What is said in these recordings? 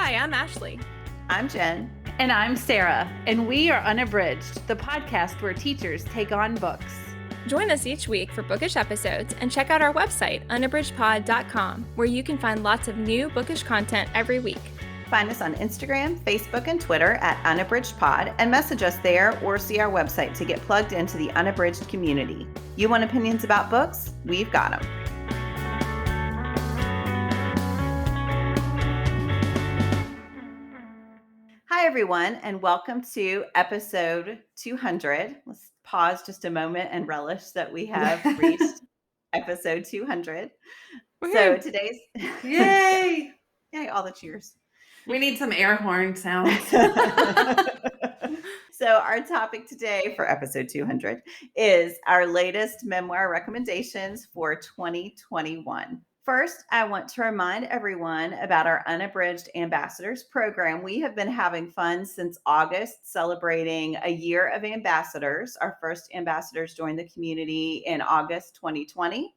Hi, I'm Ashley. I'm Jen. And I'm Sarah, and we are Unabridged, the podcast where teachers take on books. Join us each week for bookish episodes and check out our website, unabridgedpod.com, where you can find lots of new bookish content every week. Find us on Instagram, Facebook, and Twitter at UnabridgedPod and message us there or see our website to get plugged into the Unabridged community. You want opinions about books? We've got them. Hi, everyone, and welcome to episode 200. Let's pause just a moment and relish that we have reached episode 200. So today's... Yay! Yay, all the cheers. We need some air horn sounds. So our topic today for episode 200 is our latest memoir recommendations for 2021. First, I want to remind everyone about our Unabridged Ambassadors program. We have been having fun since August, celebrating a year of ambassadors. Our first ambassadors joined the community in August 2020.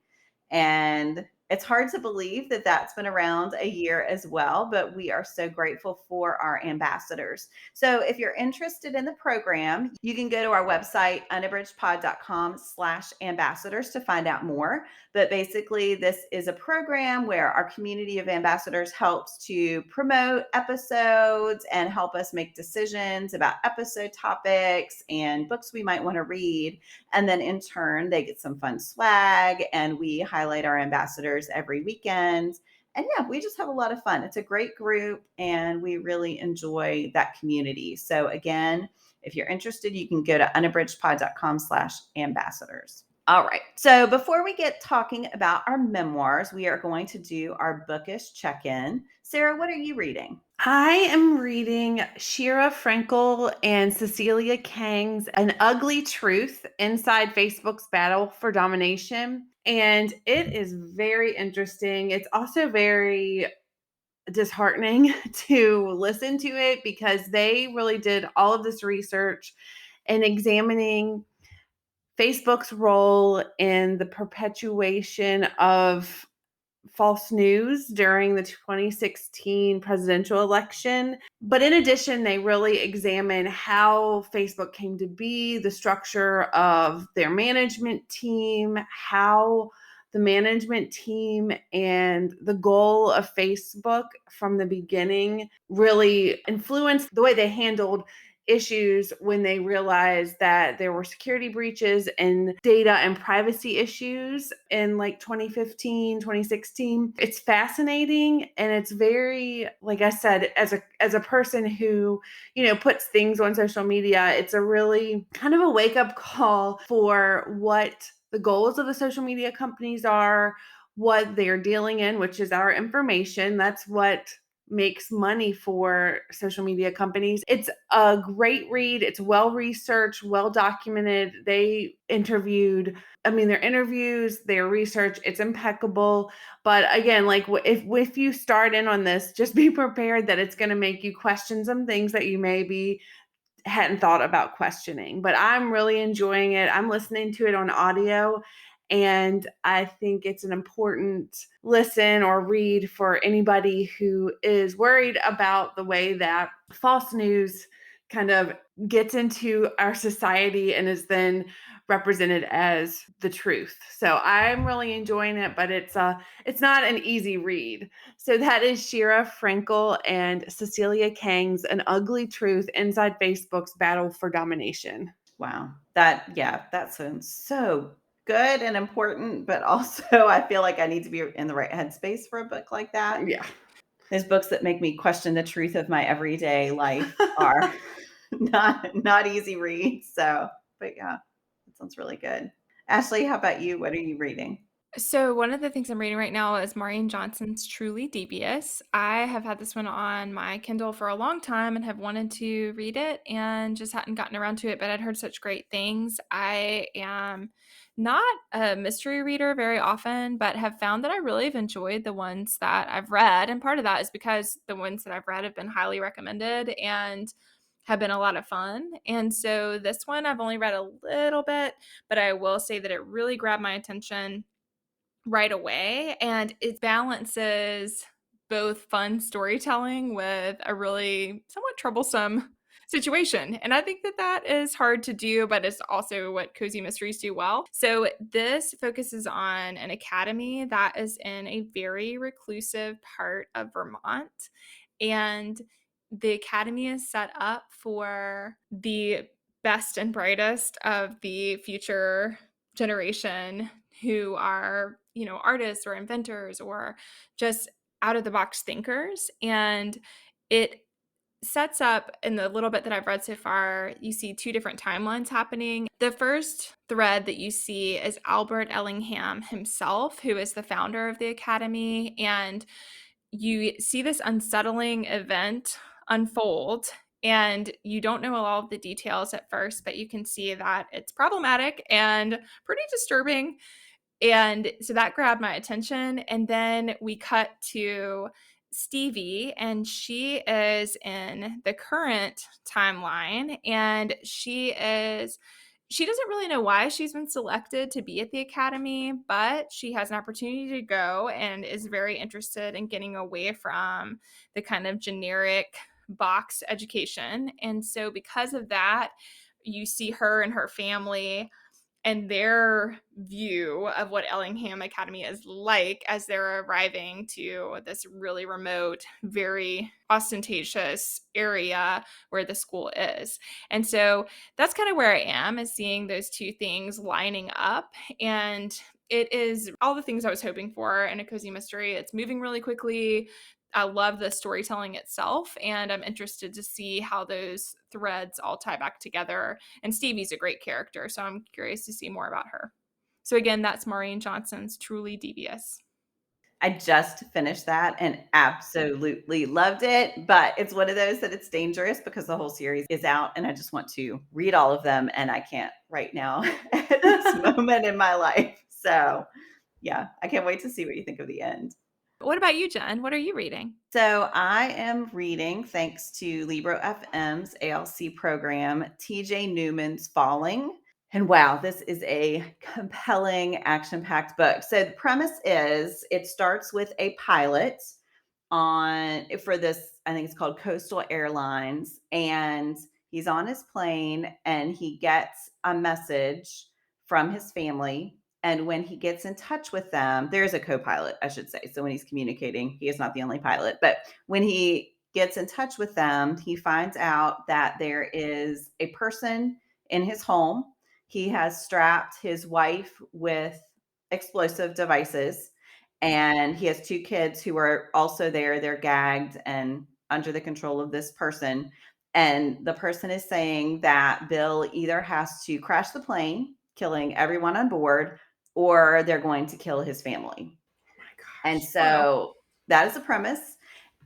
And it's hard to believe that that's been around a year as well, but we are so grateful for our ambassadors. So if you're interested in the program, you can go to our website, unabridgedpod.com/ambassadors to find out more. But basically, this is a program where our community of ambassadors helps to promote episodes and help us make decisions about episode topics and books we might want to read. And then in turn, they get some fun swag, and we highlight our ambassadors every weekend. And yeah, we just have a lot of fun. It's a great group, and we really enjoy that community. So again, if you're interested, you can go to unabridgedpod.com/ambassadors. All right. So before we get talking about our memoirs, we are going to do our bookish check-in. Sarah, what are you reading? I am reading Shira Frankel and Cecilia Kang's An Ugly Truth Inside Facebook's Battle for Domination. And it is very interesting. It's also very disheartening to listen to it because they really did all of this research and examining Facebook's role in the perpetuation of false news during the 2016 presidential election. But in addition, they really examine how Facebook came to be, the structure of their management team, how the management team and the goal of Facebook from the beginning really influenced the way they handled issues when they realized that there were security breaches and data and privacy issues in like 2015, 2016. It's fascinating, and it's very, like I said, as a person who, puts things on social media, it's a really kind of a wake-up call for what the goals of the social media companies are, what they're dealing in, which is our information. That's what makes money for social media companies. It's a great read. It's well researched, well documented. Their interviews, their research, it's impeccable. But again, like if you start in on this, just be prepared that it's going to make you question some things that you maybe hadn't thought about questioning. But I'm really enjoying it. I'm listening to it on audio, and I think it's an important listen or read for anybody who is worried about the way that false news kind of gets into our society and is then represented as the truth. So I'm really enjoying it, but it's not an easy read. So that is Shira Frankel and Cecilia Kang's An Ugly Truth Inside Facebook's Battle for Domination. Wow. That sounds so good and important, but also I feel like I need to be in the right headspace for a book like that. Yeah. There's books that make me question the truth of my everyday life are not easy reads. So, but yeah, that sounds really good. Ashley, how about you? What are you reading? So one of the things I'm reading right now is Maureen Johnson's Truly Devious. I have had this one on my Kindle for a long time and have wanted to read it and just hadn't gotten around to it, but I'd heard such great things. I am not a mystery reader very often, but have found that I really have enjoyed the ones that I've read. And part of that is because the ones that I've read have been highly recommended and have been a lot of fun. And so this one I've only read a little bit, but I will say that it really grabbed my attention right away, and it balances both fun storytelling with a really somewhat troublesome situation. And I think that that is hard to do, but it's also what cozy mysteries do well. So this focuses on an academy that is in a very reclusive part of Vermont. And the academy is set up for the best and brightest of the future generation who are, artists or inventors or just out of the box thinkers. And it sets up, in the little bit that I've read so far, you see two different timelines happening. The first thread that you see is Albert Ellingham himself, who is the founder of the academy. And you see this unsettling event unfold, and you don't know all of the details at first, but you can see that it's problematic and pretty disturbing. And so that grabbed my attention. And then we cut to Stevie, and she is in the current timeline. And she doesn't really know why she's been selected to be at the academy, but she has an opportunity to go and is very interested in getting away from the kind of generic box education. And so, because of that, you see her and her family and their view of what Ellingham Academy is like as they're arriving to this really remote, very ostentatious area where the school is. And so that's kind of where I am, is seeing those two things lining up. And it is all the things I was hoping for in a cozy mystery. It's moving really quickly. I love the storytelling itself, and I'm interested to see how those threads all tie back together. And Stevie's a great character, so I'm curious to see more about her. So again, that's Maureen Johnson's Truly Devious. I just finished that and absolutely loved it, but it's one of those that it's dangerous because the whole series is out and I just want to read all of them and I can't right now at this moment in my life. So, yeah, I can't wait to see what you think of the end. What about you, Jen? What are you reading? So I am reading, thanks to Libro FM's ALC program, TJ Newman's Falling. And wow, this is a compelling, action packed book. So the premise is it starts with a pilot for this, I think it's called Coastal Airlines. And he's on his plane and he gets a message from his family. And when he gets in touch with them, there's a co-pilot, I should say. So when he's communicating, he is not the only pilot. But when he gets in touch with them, he finds out that there is a person in his home. He has strapped his wife with explosive devices, and he has two kids who are also there. They're gagged and under the control of this person. And the person is saying that Bill either has to crash the plane, killing everyone on board, or they're going to kill his family. And so that is the premise.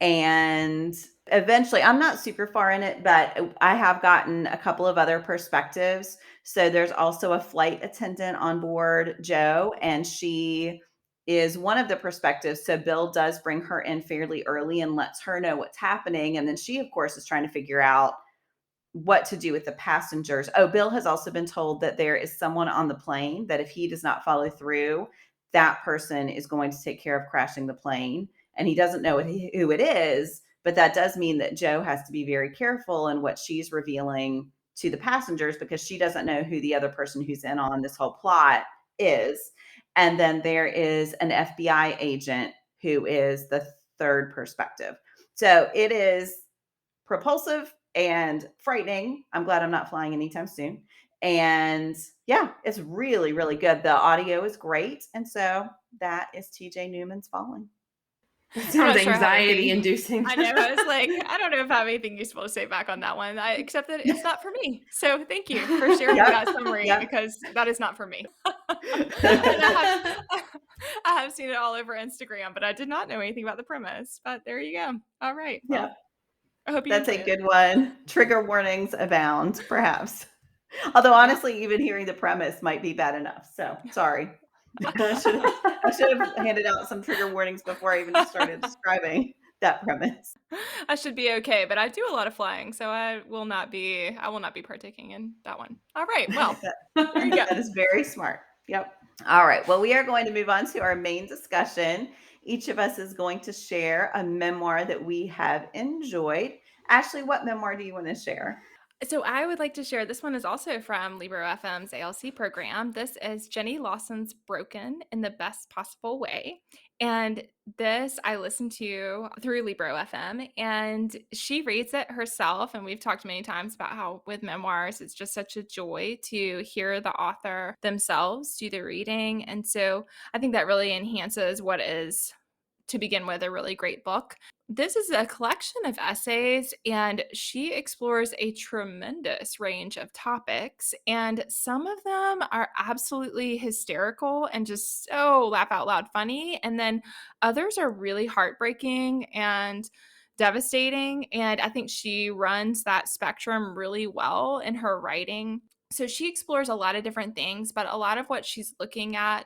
And eventually, I'm not super far in it, but I have gotten a couple of other perspectives. So there's also a flight attendant on board, Joe, and she is one of the perspectives. So Bill does bring her in fairly early and lets her know what's happening. And then she, of course, is trying to figure out what to do with the passengers. Oh, Bill has also been told that there is someone on the plane that if he does not follow through, that person is going to take care of crashing the plane. And he doesn't know who it is, but that does mean that Joe has to be very careful in what she's revealing to the passengers because she doesn't know who the other person who's in on this whole plot is. And then there is an FBI agent who is the third perspective. So it is propulsive and frightening. I'm glad I'm not flying anytime soon. And yeah, it's really, really good. The audio is great. And so that is TJ Newman's Falling. It I'm sounds not sure I have anything. anxiety inducing. I know. I was like, I don't know if I have anything useful to say back on that one, except that it's not for me. So thank you for sharing that summary because that is not for me. I have seen it all over Instagram, but I did not know anything about the premise. But there you go. All right. Well, I hope you That's enjoy a good one. Trigger warnings abound, perhaps. Although honestly, even hearing the premise might be bad enough. So sorry. I should have handed out some trigger warnings before I even started describing that premise. I should be okay, but I do a lot of flying, so I will not be partaking in that one. All right. Well, there you go. That is very smart. Yep. All right. Well, we are going to move on to our main discussion. Each of us is going to share a memoir that we have enjoyed. Ashley, what memoir do you want to share? So I would like to share, this one is also from Libro FM's ALC program. This is Jenny Lawson's Broken in the Best Possible Way. And this I listened to through Libro FM, and she reads it herself. And we've talked many times about how with memoirs, it's just such a joy to hear the author themselves do the reading. And so I think that really enhances what is, to begin with, a really great book. This is a collection of essays, and she explores a tremendous range of topics, and some of them are absolutely hysterical and just so laugh out loud funny, and then others are really heartbreaking and devastating, and I think she runs that spectrum really well in her writing. So she explores a lot of different things, but a lot of what she's looking at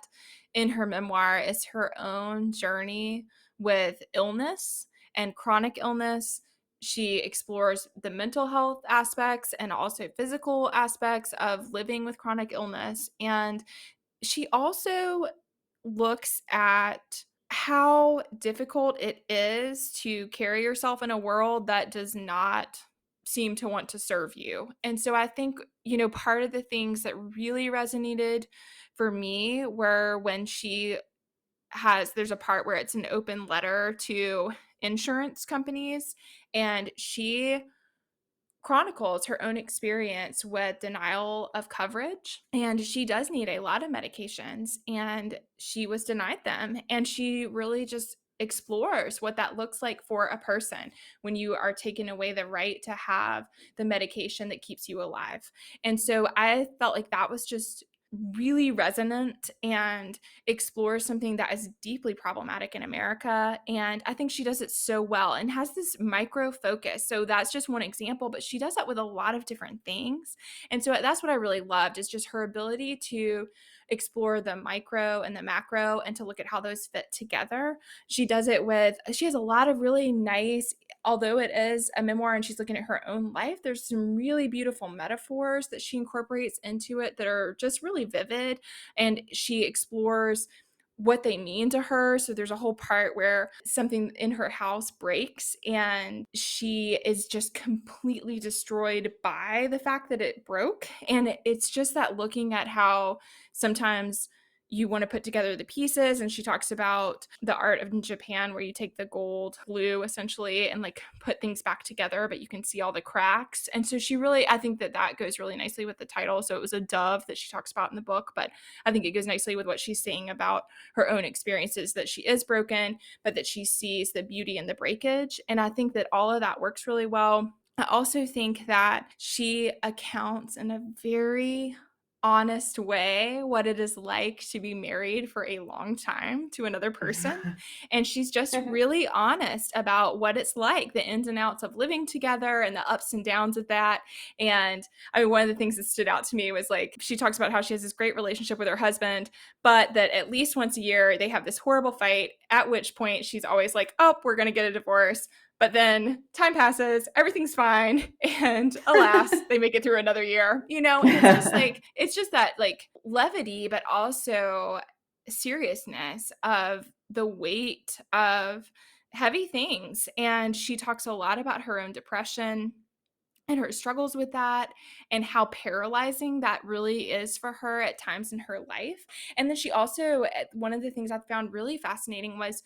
in her memoir is her own journey with illness and chronic illness. She explores the mental health aspects and also physical aspects of living with chronic illness. And she also looks at how difficult it is to carry yourself in a world that does not seem to want to serve you. And so I think, part of the things that really resonated for me were when there's a part where it's an open letter to insurance companies, and she chronicles her own experience with denial of coverage. And she does need a lot of medications, and she was denied them. And she really just explores what that looks like for a person when you are taken away the right to have the medication that keeps you alive. And so I felt like that was just really resonant and explores something that is deeply problematic in America. And I think she does it so well and has this micro focus. So that's just one example, but she does that with a lot of different things. And so that's what I really loved, is just her ability to explore the micro and the macro and to look at how those fit together. She has a lot of really nice, although it is a memoir and she's looking at her own life, there's some really beautiful metaphors that she incorporates into it that are just really vivid. And she explores what they mean to her. So there's a whole part where something in her house breaks and she is just completely destroyed by the fact that it broke. And it's just that looking at how sometimes you want to put together the pieces. And she talks about the art of Japan where you take the gold glue essentially and like put things back together, but you can see all the cracks. And so I think that goes really nicely with the title. So it was a dove that she talks about in the book, but I think it goes nicely with what she's saying about her own experiences, that she is broken, but that she sees the beauty in the breakage. And I think that all of that works really well. I also think that she accounts in a very honest way what it is like to be married for a long time to another person. And she's just really honest about what it's like, the ins and outs of living together and the ups and downs of that. And I mean, one of the things that stood out to me was like, she talks about how she has this great relationship with her husband, but that at least once a year they have this horrible fight, at which point she's always like, oh, we're going to get a divorce. But then time passes, everything's fine, and alas, they make it through another year, and it's just that like levity, but also seriousness of the weight of heavy things. And she talks a lot about her own depression and her struggles with that and how paralyzing that really is for her at times in her life. And then she also, one of the things I found really fascinating was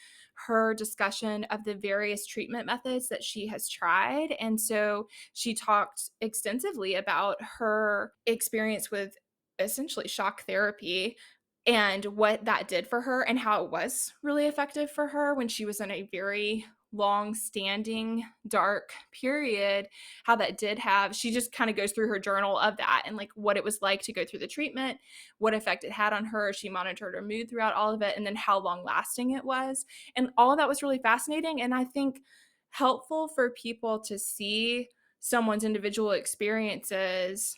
her discussion of the various treatment methods that she has tried. And so she talked extensively about her experience with essentially shock therapy and what that did for her and how it was really effective for her when she was in a very long standing dark period, how that did have, she just kind of goes through her journal of that and like what it was like to go through the treatment, what effect it had on her. She monitored her mood throughout all of it, and then how long lasting it was. And all of that was really fascinating. And I think helpful for people to see someone's individual experiences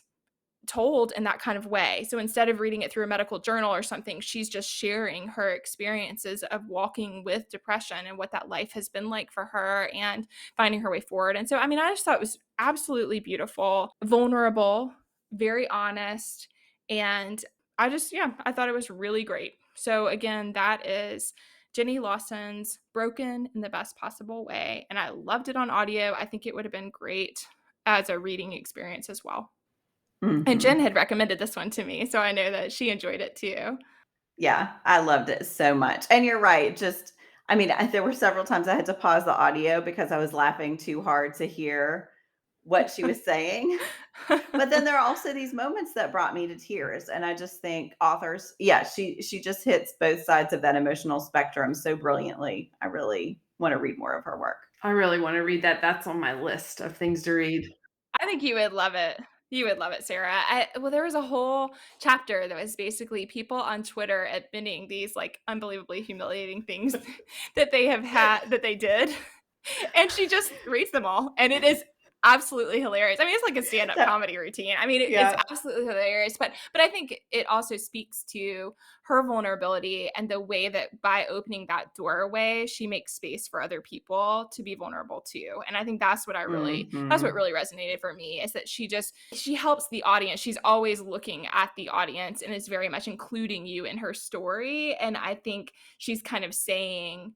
told in that kind of way. So instead of reading it through a medical journal or something, she's just sharing her experiences of walking with depression and what that life has been like for her and finding her way forward. And so, I mean, I just thought it was absolutely beautiful, vulnerable, very honest. And I thought it was really great. So again, that is Jenny Lawson's Broken in the Best Possible Way, and I loved it on audio. I think it would have been great as a reading experience as well. And Jen Mhm. had recommended this one to me, so I know that she enjoyed it too. Yeah, I loved it so much. And you're right, there were several times I had to pause the audio because I was laughing too hard to hear what she was saying. But then there are also these moments that brought me to tears, and I just think she just hits both sides of that emotional spectrum so brilliantly. I really wanna read more of her work. I really want to read that. That's on my list of things to read. I think you would love it. You would love it, Sarah. Well, there was a whole chapter that was basically people on Twitter admitting these like unbelievably humiliating things that they have had that they did. And she just reads them all. And it is absolutely hilarious. I mean, it's like a stand-up That comedy routine. I mean, it's yeah. absolutely hilarious. But I think it also speaks to her vulnerability and the way that by opening that doorway, she makes space for other people to be vulnerable too. And I think that's what Mhm. really resonated for me is that she helps the audience. She's always looking at the audience and is very much including you in her story. And I think she's kind of saying,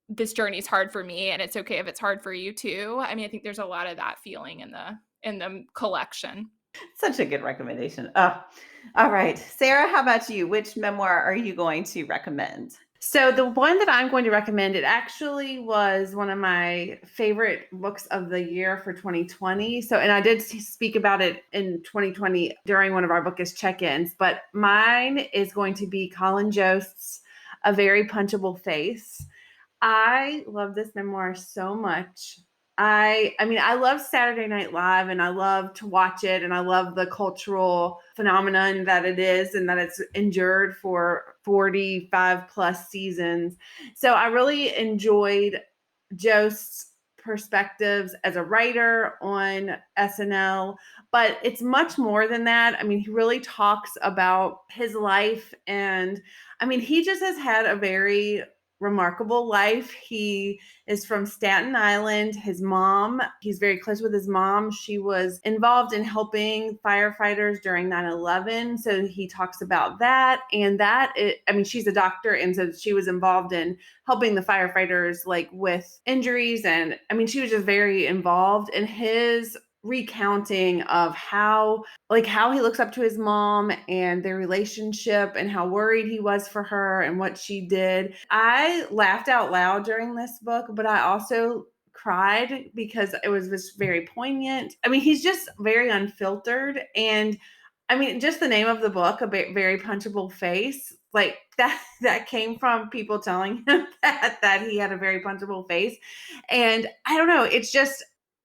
this journey is hard for me and it's okay if it's hard for you too. I mean, I think there's a lot of that feeling in the collection. Such a good recommendation. All right. Sarah, how about you? Which memoir are you going to recommend? So the one that I'm going to recommend, it actually was one of my favorite books of the year for 2020. So, and I did speak about it in 2020 during one of our bookish check-ins, but mine is going to be Colin Jost's A Very Punchable Face. I love this memoir so much. I love Saturday Night Live and I love to watch it and I love the cultural phenomenon that it is and that it's endured for 45 plus seasons. So I really enjoyed Jost's perspectives as a writer on SNL, but it's much more than that. I mean, he really talks about his life and he just has had a very remarkable life. He is from Staten Island. He's very close with his mom. She was involved in helping firefighters during 9/11. So he talks about that. And she's a doctor. And so she was involved in helping the firefighters like with injuries. And she was just very involved in his recounting of how he looks up to his mom and their relationship and how worried he was for her and what she did. I laughed out loud during this book, but I also cried because it was just very poignant. He's just very unfiltered. And just the name of the book, Very Punchable Face, like that came from people telling him that he had a very punchable face. And I don't know,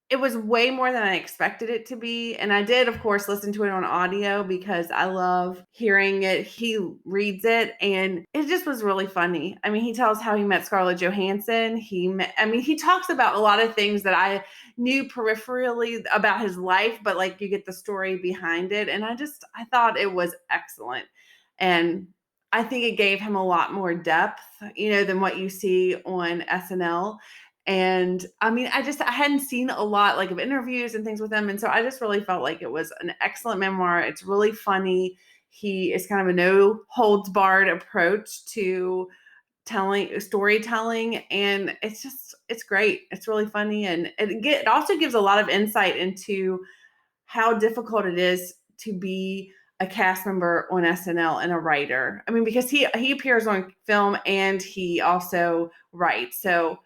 it was way more than I expected it to be. And I did, of course, listen to it on audio because I love hearing it. He reads it and it just was really funny. He tells how he met Scarlett Johansson. He talks about a lot of things that I knew peripherally about his life, but like you get the story behind it. And I thought it was excellent. And I think it gave him a lot more depth, than what you see on SNL. And I hadn't seen a lot like of interviews and things with him. And so I just really felt like it was an excellent memoir. It's really funny. He is kind of a no holds barred approach to storytelling. And it's great. It's really funny. And it also gives a lot of insight into how difficult it is to be a cast member on SNL and a writer. Because he appears on film and he also writes. So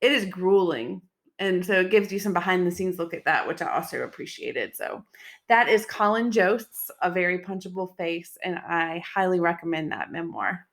it is grueling. And so it gives you some behind the scenes look at that, which I also appreciated. So that is Colin Jost's A Very Punchable Face. And I highly recommend that memoir.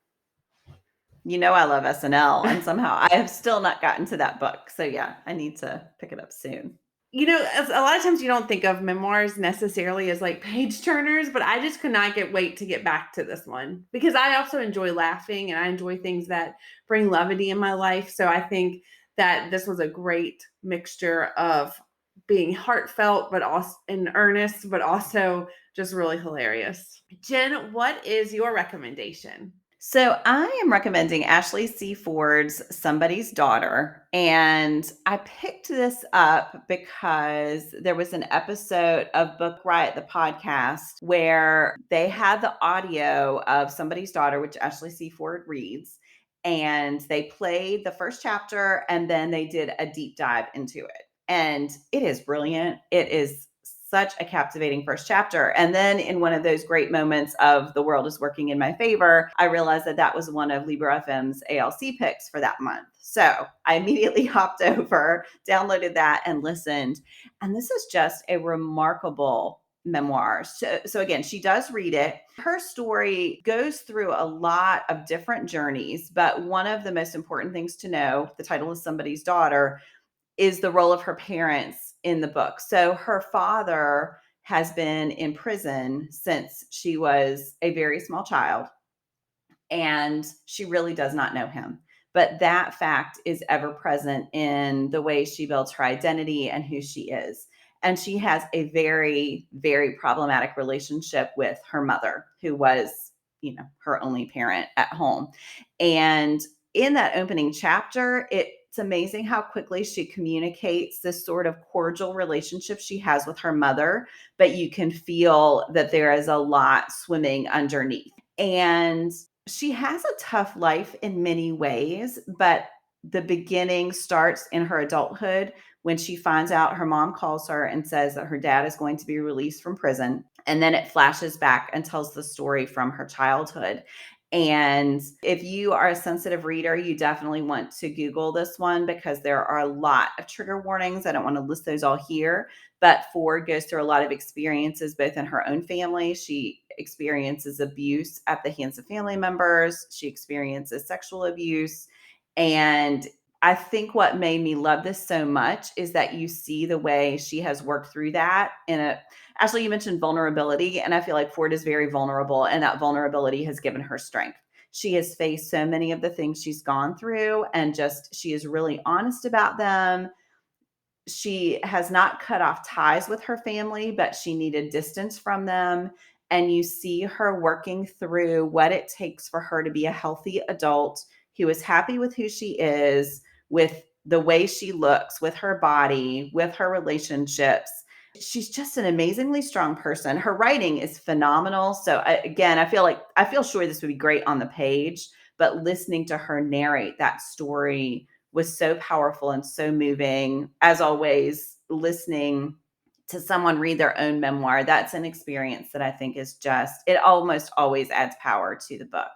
You know I love SNL, and somehow I have still not gotten to that book. So yeah, I need to pick it up soon. A lot of times you don't think of memoirs necessarily as like page turners, but I just could not wait to get back to this one because I also enjoy laughing and I enjoy things that bring levity in my life. So I think that this was a great mixture of being heartfelt, but also in earnest, but also just really hilarious. Jen, what is your recommendation? So I am recommending Ashley C. Ford's Somebody's Daughter. And I picked this up because there was an episode of Book Riot, the podcast, where they had the audio of Somebody's Daughter, which Ashley C. Ford reads. and they played the first chapter and then they did a deep dive into it. And it is brilliant. It is such a captivating first chapter. And then in one of those great moments of the world is working in my favor, I realized that that was one of Libro FM's ALC picks for that month. So I immediately hopped over, downloaded that, and listened. And this is just a remarkable memoir. So again, she does read it. Her story goes through a lot of different journeys, but one of the most important things to know, the title is Somebody's Daughter, is the role of her parents in the book. So her father has been in prison since she was a very small child, and she really does not know him. But that fact is ever present in the way she builds her identity and who she is. And she has a very, very problematic relationship with her mother, who was, her only parent at home. And in that opening chapter, it's amazing how quickly she communicates this sort of cordial relationship she has with her mother, but you can feel that there is a lot swimming underneath. And she has a tough life in many ways, but the beginning starts in her adulthood when she finds out her mom calls her and says that her dad is going to be released from prison. And then it flashes back and tells the story from her childhood. And if you are a sensitive reader, you definitely want to Google this one because there are a lot of trigger warnings. I don't want to list those all here, but Ford goes through a lot of experiences, both in her own family. She experiences abuse at the hands of family members. She experiences sexual abuse. And I think what made me love this so much is that you see the way she has worked through that Ashley, you mentioned vulnerability, and I feel like Ford is very vulnerable, and that vulnerability has given her strength. She has faced so many of the things she's gone through, and she is really honest about them. She has not cut off ties with her family, but she needed distance from them. And you see her working through what it takes for her to be a healthy adult who is happy with who she is, with the way she looks, with her body, with her relationships. She's just an amazingly strong person. Her writing is phenomenal. So I feel sure this would be great on the page, but listening to her narrate that story was so powerful and so moving. As always, listening to someone read their own memoir, that's an experience that I think it almost always adds power to the book.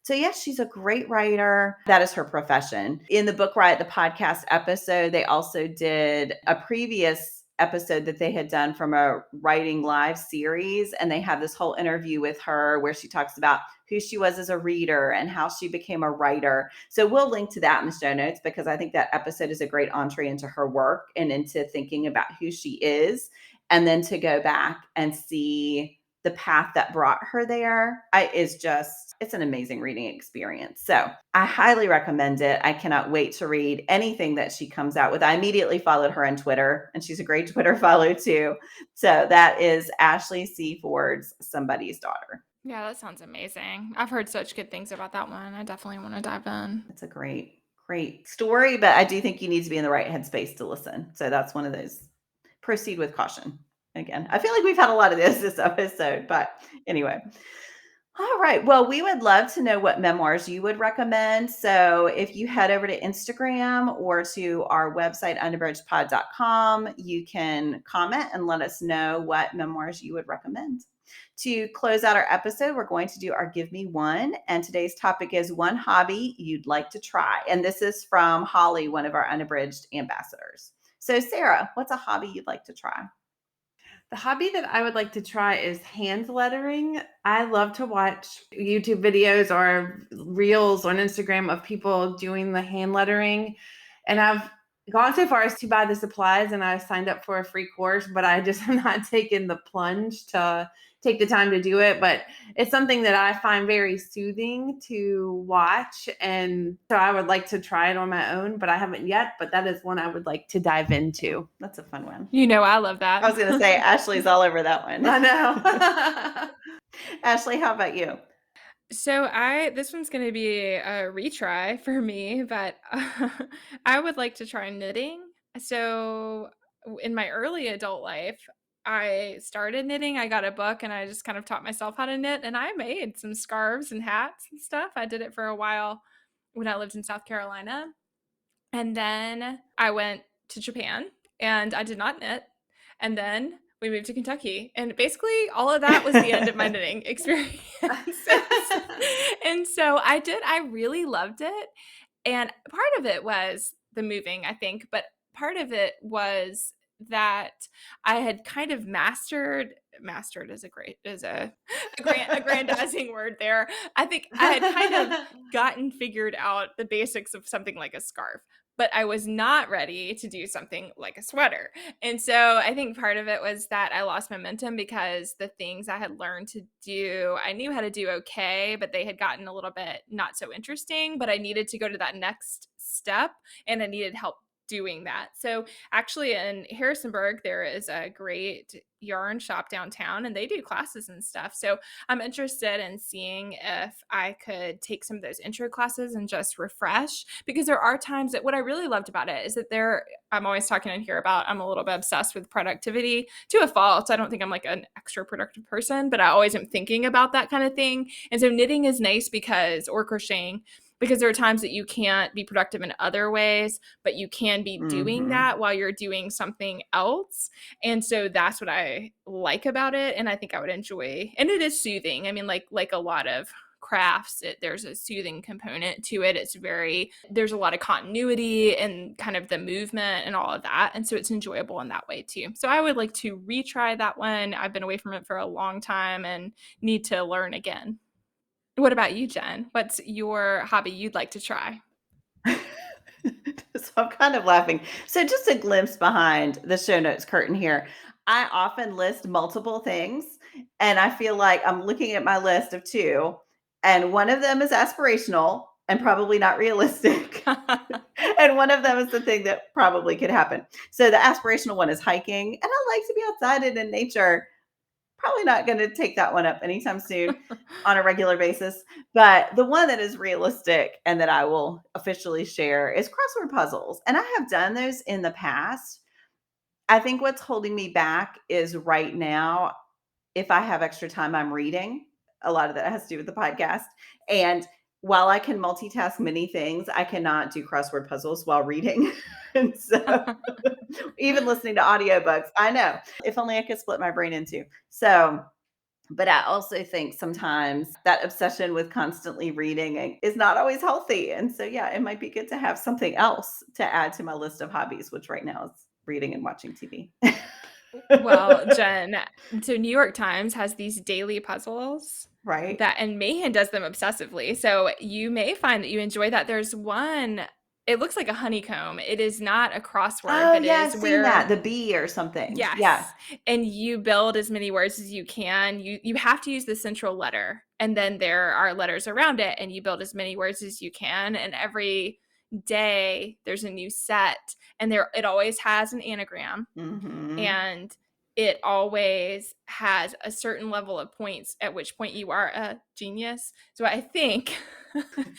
So yes, she's a great writer. That is her profession. In the Book Riot, the podcast episode, they also did a previous episode that they had done from a writing live series. And they have this whole interview with her where she talks about who she was as a reader and how she became a writer. So we'll link to that in the show notes because I think that episode is a great entree into her work and into thinking about who she is. And then to go back and see the path that brought her there it's an amazing reading experience. So I highly recommend it. I cannot wait to read anything that she comes out with. I immediately followed her on Twitter, and she's a great Twitter follow too. So that is Ashley C. Ford's Somebody's Daughter. Yeah, that sounds amazing. I've heard such good things about that one. I definitely want to dive in. It's a great, great story, but I do think you need to be in the right headspace to listen. So that's one of those. Proceed with caution. Again, I feel like we've had a lot of this episode, but anyway. All right. Well, we would love to know what memoirs you would recommend. So if you head over to Instagram or to our website, unabridgedpod.com, you can comment and let us know what memoirs you would recommend. To close out our episode, we're going to do our Give Me One. And today's topic is one hobby you'd like to try. And this is from Holly, one of our Unabridged ambassadors. So Sarah, what's a hobby you'd like to try? The hobby that I would like to try is hand lettering. I love to watch YouTube videos or reels on Instagram of people doing the hand lettering. And I've gone so far as to buy the supplies and I signed up for a free course, but I just have not taken the plunge to take the time to do it. But it's something that I find very soothing to watch. And so I would like to try it on my own, but I haven't yet. But that is one I would like to dive into. That's a fun one. You know, I love that. I was going to say, Ashley's all over that one. I know. Ashley, how about you? So this one's going to be a retry for me, but I would like to try knitting. So in my early adult life, I started knitting. I got a book and I just kind of taught myself how to knit, and I made some scarves and hats and stuff. I did it for a while. when I lived in South Carolina. And then I went to Japan and I did not knit. And then we moved to Kentucky. And basically all of that was the end of my knitting experience. And so I really loved it. And part of it was the moving, I think, but part of it was that I had kind of mastered is a aggrandizing word there. I think I had kind of gotten figured out the basics of something like a scarf, but I was not ready to do something like a sweater. And so I think part of it was that I lost momentum because the things I had learned to do, I knew how to do okay, but they had gotten a little bit not so interesting, but I needed to go to that next step and I needed help doing that. So actually in Harrisonburg, there is a great yarn shop downtown and they do classes and stuff. So I'm interested in seeing if I could take some of those intro classes and just refresh, because there are times that what I really loved about it is that I'm always talking in here about, I'm a little bit obsessed with productivity to a fault. I don't think I'm like an extra productive person, but I always am thinking about that kind of thing. And so knitting is nice or crocheting, because there are times that you can't be productive in other ways, but you can be doing that while you're doing something else. And so that's what I like about it. And I think I would enjoy, and it is soothing. I mean, like a lot of crafts, there's a soothing component to it. There's a lot of continuity and kind of the movement and all of that. And so it's enjoyable in that way too. So I would like to retry that one. I've been away from it for a long time and need to learn again. What about you, Jen? What's your hobby you'd like to try? So I'm kind of laughing. So just a glimpse behind the show notes curtain here. I often list multiple things, and I feel like I'm looking at my list of two, and one of them is aspirational and probably not realistic. And one of them is the thing that probably could happen. So the aspirational one is hiking, and I like to be outside and in nature. Probably not going to take that one up anytime soon on a regular basis. But the one that is realistic and that I will officially share is crossword puzzles. And I have done those in the past. I think what's holding me back is right now, if I have extra time, I'm reading. A lot of that has to do with the podcast. And while I can multitask many things, I cannot do crossword puzzles while reading. And so even listening to audiobooks, I know, if only I could split my brain in two. So, but I also think sometimes that obsession with constantly reading is not always healthy. And so, yeah, it might be good to have something else to add to my list of hobbies, which right now is reading and watching TV. Well, Jen, so New York Times has these daily puzzles, right? And Mahan does them obsessively. So you may find that you enjoy that. There's one, it looks like a honeycomb. It is not a crossword, but yeah, it I've is seen that. The bee or something. Yes. Yeah. And you build as many words as you can. You have to use the central letter, and then there are letters around it, and you build as many words as you can. And every day there's a new set, and it always has an anagram. And it always has a certain level of points, at which point you are a genius. So I think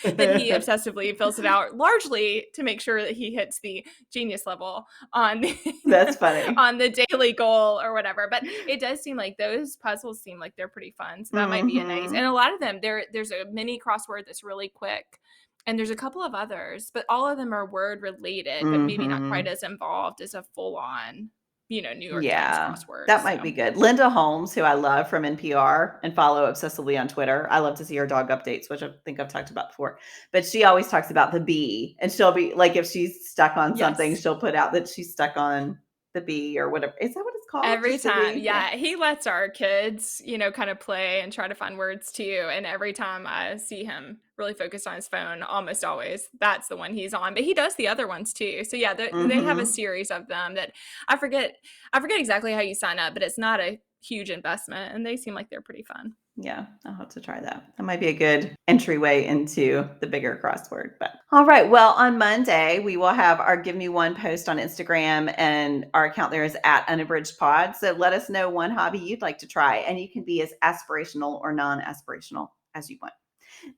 that he obsessively fills it out largely to make sure that he hits the genius level on That's funny. on the daily goal or whatever. But it does seem like those puzzles seem like they're pretty fun. So that might be a nice. And a lot of them, there's a mini crossword that's really quick. And there's a couple of others, but all of them are word related, but maybe not quite as involved as a full on, New York Times crossword. That might be good. Linda Holmes, who I love from NPR and follow obsessively on Twitter. I love to see her dog updates, which I think I've talked about before. But she always talks about the bee, and she'll be like, if she's stuck on something, she'll put out that she's stuck on the bee or whatever. Is that what it's called? Every time. Yeah. He lets our kids, kind of play and try to find words too. And every time I see him really focused on his phone, almost always, that's the one he's on. But he does the other ones too. So yeah, they have a series of them that I forget exactly how you sign up, but it's not a huge investment and they seem like they're pretty fun. Yeah, I'll have to try that. That might be a good entryway into the bigger crossword. But all right. Well, on Monday, we will have our Give Me One post on Instagram, and our account there is @UnabridgedPod. So let us know one hobby you'd like to try, and you can be as aspirational or non-aspirational as you want.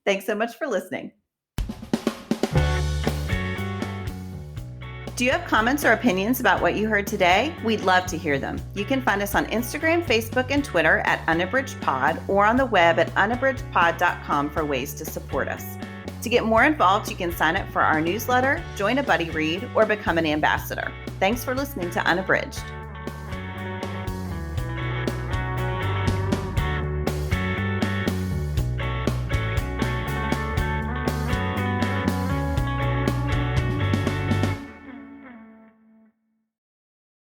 Thanks so much for listening. Do you have comments or opinions about what you heard today? We'd love to hear them. You can find us on Instagram, Facebook, and Twitter @UnabridgedPod, or on the web at unabridgedpod.com for ways to support us. To get more involved, you can sign up for our newsletter, join a buddy read, or become an ambassador. Thanks for listening to Unabridged.